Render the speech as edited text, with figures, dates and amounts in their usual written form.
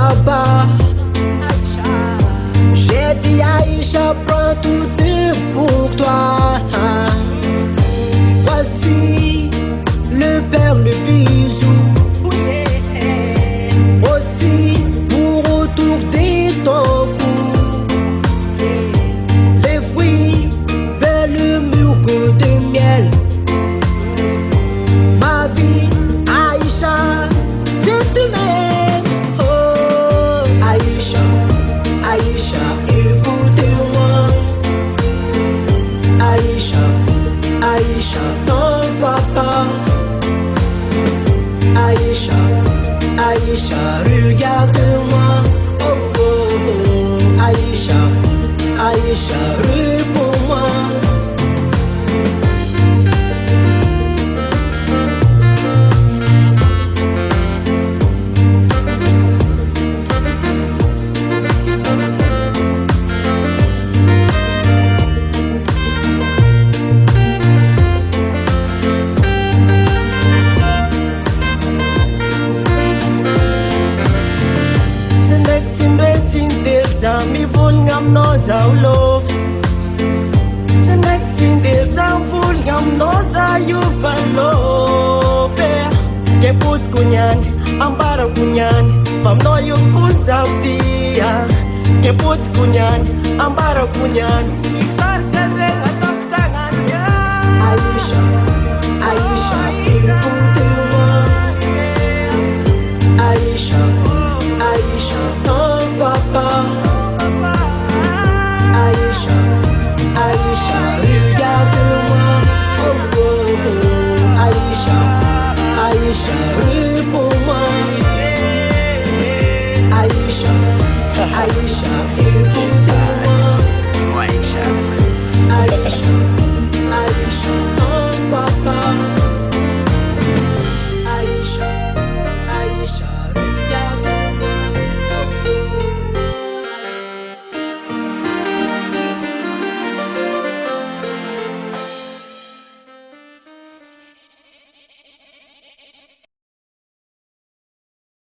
là-bas. J'ai dit Aïcha, prends tout pour toi. Voici le père, le bisou. Aussi pour retourner ton cou. Les fruits, belle mûre de miel. Ma vie, Aïcha, c'est tu m'aimes. Oh, Aïcha, Aïcha, écoute-moi. Aïcha, Aïcha, t'en va pas. Aïcha, Aïcha, regarde-moi. Oh, oh, oh, Aïcha, Aïcha, réponds-moi. Mi vun ngam no zau love Chanek tin del jam vun ngam no za yu balo Pe Ke put kunyan Ambara kunyan Pam no yu kun zau dia Ke put kunyan Ambara kunyan Isar kazel atok sangan ya Aïcha, Aïcha, écoute-moi. Aïcha, Aïcha, t'en va pas. Aïcha, Aïcha, regarde-moi. Oh, oh, oh, Aïcha, Aïcha, réponds-moi. Aïcha, Aïcha,